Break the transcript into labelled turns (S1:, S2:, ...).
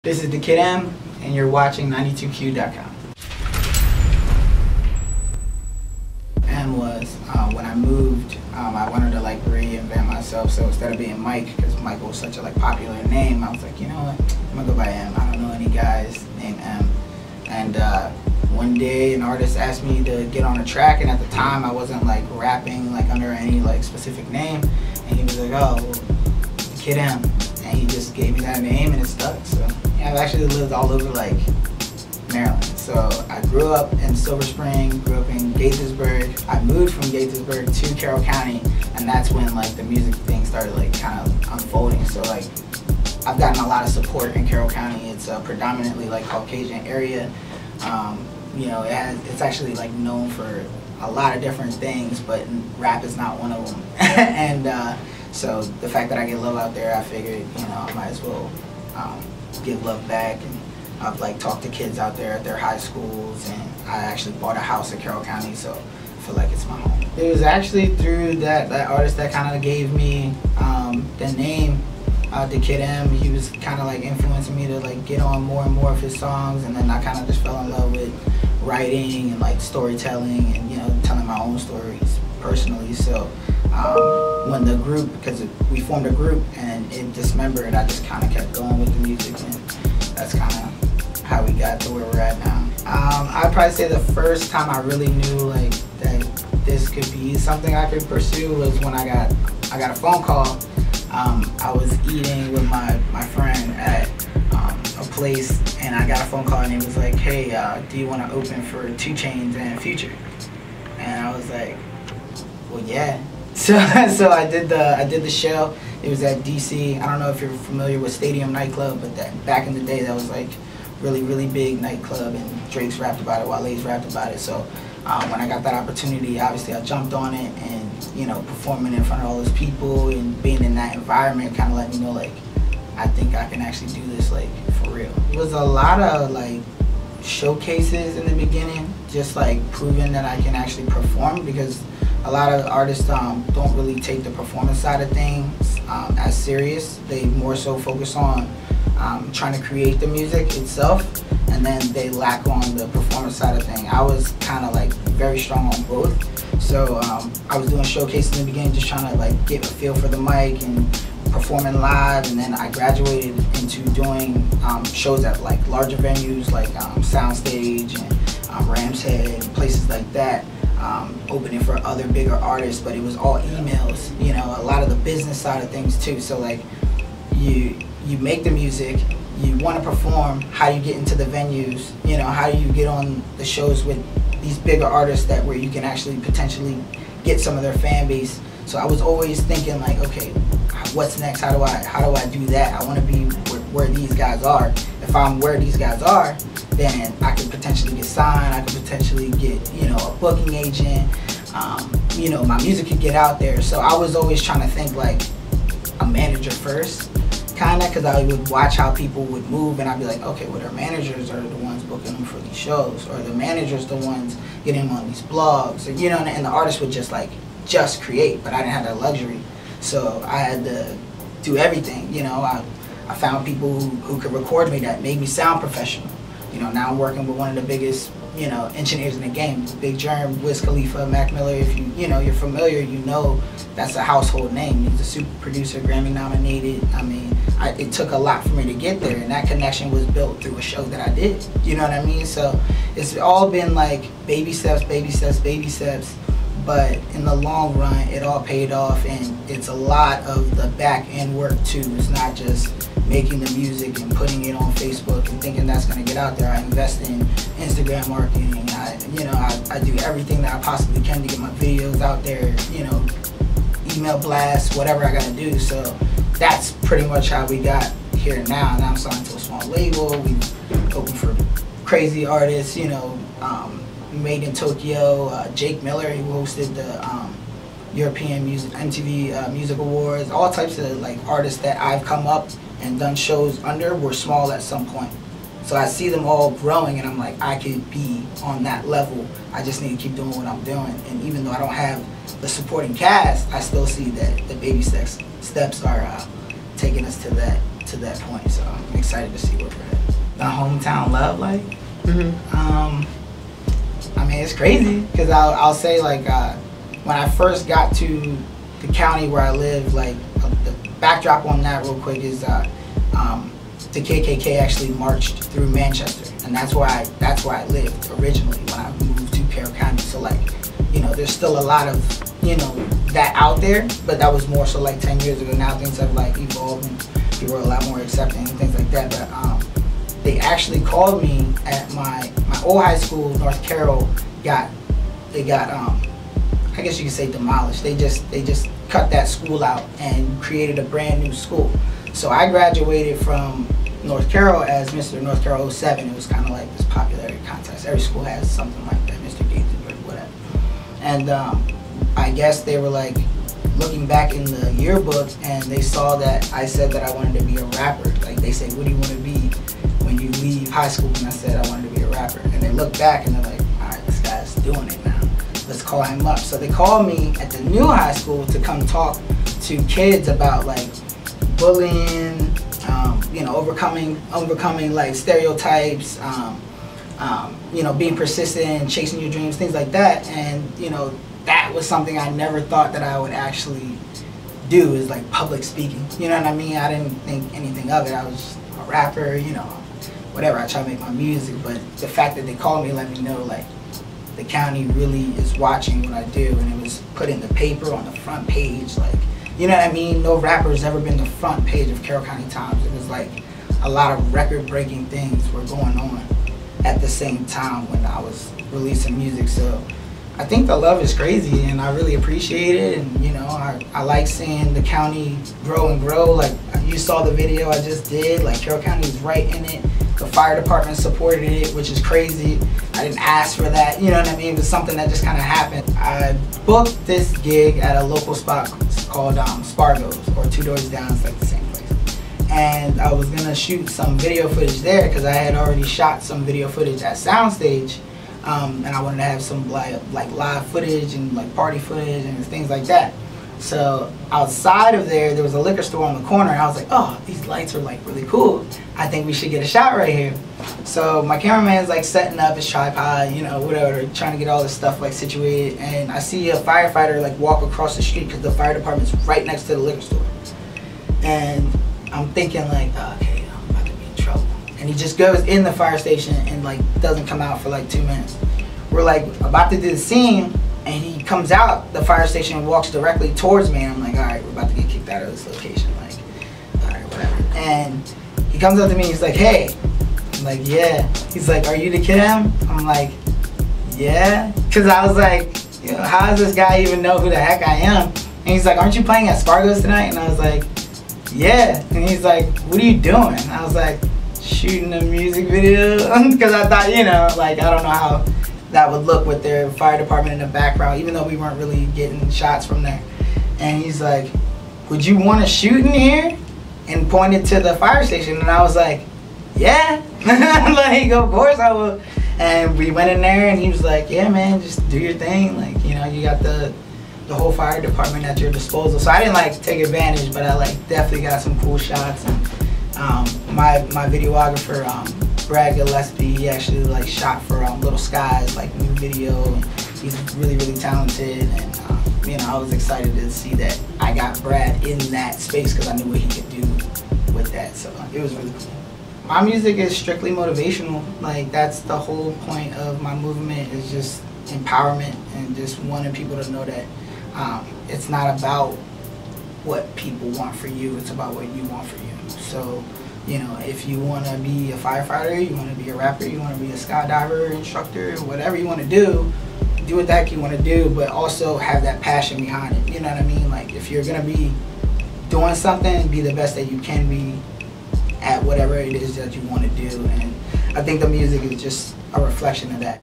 S1: This is the Kid Emm, and you're watching 92q.com. Emm was, when I moved, I wanted to reinvent myself, so instead of being Mike, because Michael was such a popular name, I was like, you know what, I'm gonna go by Emm. I don't know any guys named Emm. And one day an artist asked me to get on a track, and at the time I wasn't rapping under any specific name, and he was like, oh, well, Kid Emm. And he just gave me that name and it stuck. So yeah, I've actually lived all over Maryland. So I grew up in Silver Spring, grew up in Gaithersburg. I moved from Gaithersburg to Carroll County, and that's when the music thing started kind of unfolding. So I've gotten a lot of support in Carroll County. It's a predominantly Caucasian area. You know, it's actually known for a lot of different things, but rap is not one of them. And so the fact that I get love out there, I figured, you know, I might as well give love back. And I've talked to kids out there at their high schools, and I actually bought a house in Carroll County, so I feel like it's my home. It was actually through that artist that kind of gave me the name, the Kid Emm. He was kind of influencing me to get on more and more of his songs, and then I kind of just fell in love with writing and storytelling and, you know, telling my own stories personally. So when the group, because we formed a group and it dismembered, I just kind of kept going with the music, and that's kind of how we got to where we're at now. I'd probably say the first time I really knew that this could be something I could pursue was when I got a phone call. I was eating with my friend at a place, and I got a phone call, and it was like, hey, do you want to open for 2 Chainz and Future? And I was like, well, yeah. So I did the show. It was at DC. I don't know if you're familiar with Stadium nightclub, but back in the day that was really big nightclub, and Drake's rapped about it, Wale's rapped about it. So when I got that opportunity, obviously I jumped on it, and you know, performing in front of all those people and being in that environment kind of let me know I think I can actually do this for real. It was a lot of showcases in the beginning, just proving that I can actually perform, because a lot of artists don't really take the performance side of things as serious. They more so focus on trying to create the music itself, and then they lack on the performance side of things. I was kind of very strong on both. So I was doing showcases in the beginning, just trying to get a feel for the mic and performing live, and then I graduated into doing shows at larger venues Soundstage and Rams Head and places like that. Opening for other bigger artists, but it was all emails, you know, a lot of the business side of things too. So you make the music, you want to perform, how do you get into the venues, you know, how do you get on the shows with these bigger artists where you can actually potentially get some of their fan base. So I was always thinking okay, what's next? How do I do that? I want to be where these guys are. If I'm where these guys are, then I could potentially get signed, I could potentially get, you know, a booking agent, you know, my music could get out there. So I was always trying to think a manager first, kinda, because I would watch how people would move, and I'd be okay, well, their managers are the ones booking them for these shows, or the managers the ones getting them on these blogs, and, you know, and the artist would just create, but I didn't have that luxury. So I had to do everything, you know. I found people who could record me that made me sound professional. You know, now I'm working with one of the biggest, you know, engineers in the game, Big Germ, Wiz Khalifa, Mac Miller. If you're familiar, you know that's a household name. He's a super producer, Grammy nominated. I mean, it took a lot for me to get there, and that connection was built through a show that I did. You know what I mean? So it's all been baby steps, baby steps, baby steps. But in the long run, it all paid off, and it's a lot of the back end work too. It's not just making the music and putting it on Facebook and thinking that's going to get out there. I invest in Instagram marketing. I do everything that I possibly can to get my videos out there, you know, email blasts, whatever I got to do. So that's pretty much how we got here now. Now I'm signed to a small label. We've opened for crazy artists, you know, Made in Tokyo, Jake Miller, who hosted the European MTV Music Awards. All types of artists that I've come up and done shows under were small at some point. So I see them all growing, and I'm I could be on that level. I just need to keep doing what I'm doing. And even though I don't have the supporting cast, I still see that the baby steps are taking us to that point. So I'm excited to see where we're at. the hometown love like?
S2: Mm-hmm.
S1: I mean, it's crazy because I'll say like when I first got to the county where I live, like the backdrop on that real quick is the KKK actually marched through Manchester, and that's where I lived originally when I moved to Carroll County. So like, you know, there's still a lot of, you know, that out there, but that was more so like 10 years ago. Now things have like evolved and people are a lot more accepting and things like that. But they actually called me at my old high school, North Carroll, got I guess you could say demolished. They just cut that school out and created a brand new school. So I graduated from North Carroll as Mr. North Carroll 07. It was kind of like this popularity contest. Every school has something like that, Mr. Gaithersburg, whatever. And I guess they were like looking back in the yearbook and they saw that I said that I wanted to be a rapper. Like they said, what do you want to be when you leave high school? And I said I wanted to be a rapper. And they looked back and they're like, all right, this guy's doing it now. Let's call him up. So they called me at the new high school to come talk to kids about like bullying, you know, overcoming like stereotypes, you know, being persistent, chasing your dreams, things like that. And you know, that was something I never thought that I would actually do, is like public speaking. You know what I mean? I didn't think anything of it. I was just a rapper, you know, whatever. I try to make my music, but the fact that they called me let me know like the county really is watching what I do, and it was put in the paper on the front page, like, you know what I mean? No rapper's ever been the front page of Carroll County Times. It was like a lot of record-breaking things were going on at the same time when I was releasing music. So I think the love is crazy, and I really appreciate it. And you know, I like seeing the county grow and grow. Like you saw the video I just did. Like Carroll County is right in it. The fire department supported it, which is crazy. I didn't ask for that, you know what I mean? It was something that just kind of happened. I booked this gig at a local spot called Spargo's, or Two Doors Down, it's like the same place. And I was gonna shoot some video footage there because I had already shot some video footage at Soundstage, and I wanted to have some like live footage and like party footage and things like that. So outside of there was a liquor store on the corner, and I was like, oh, these lights are like really cool. I think we should get a shot right here. So my cameraman's like setting up his tripod, you know, whatever, trying to get all this stuff like situated, and I see a firefighter like walk across the street because the fire department's right next to the liquor store. And I'm thinking like, oh, okay, I'm about to be in trouble. And he just goes in the fire station and like doesn't come out for like 2 minutes. We're like about to do the scene, and he comes out the fire station and walks directly towards me, and I'm like, all right, we're about to get kicked out of this location, like, all right, whatever. And he comes up to me, he's like, hey. I'm like, yeah. He's like, are you the Kid Emm? I'm like, yeah. Because I was like, you know, how does this guy even know who the heck I am? And he's like, aren't you playing at Spargo's tonight? And I was like, yeah. And he's like, what are you doing? And I was like, shooting a music video. Because I thought, you know, like, I don't know how that would look with their fire department in the background, even though we weren't really getting shots from there. And he's like, would you want to shoot in here? And pointed to the fire station, and I was like, yeah. Like, of course I will. And we went in there, and he was like, yeah, man, just do your thing. Like, you know, you got the whole fire department at your disposal. So I didn't like take advantage, but I like definitely got some cool shots. And my videographer, Brad Gillespie, he actually like shot for Little Skies, like new video. And he's really, really talented. And you know, I was excited to see that I got Brad in that space because I knew what he could do with that. So it was really cool. My music is strictly motivational. Like, that's the whole point of my movement, is just empowerment and just wanting people to know that it's not about what people want for you, it's about what you want for you. So, you know, if you want to be a firefighter, you want to be a rapper, you want to be a skydiver, instructor, whatever you want to do what the heck you want to do, but also have that passion behind it. You know what I mean? Like, if you're going to be doing something, be the best that you can be at whatever it is that you want to do. And I think the music is just a reflection of that.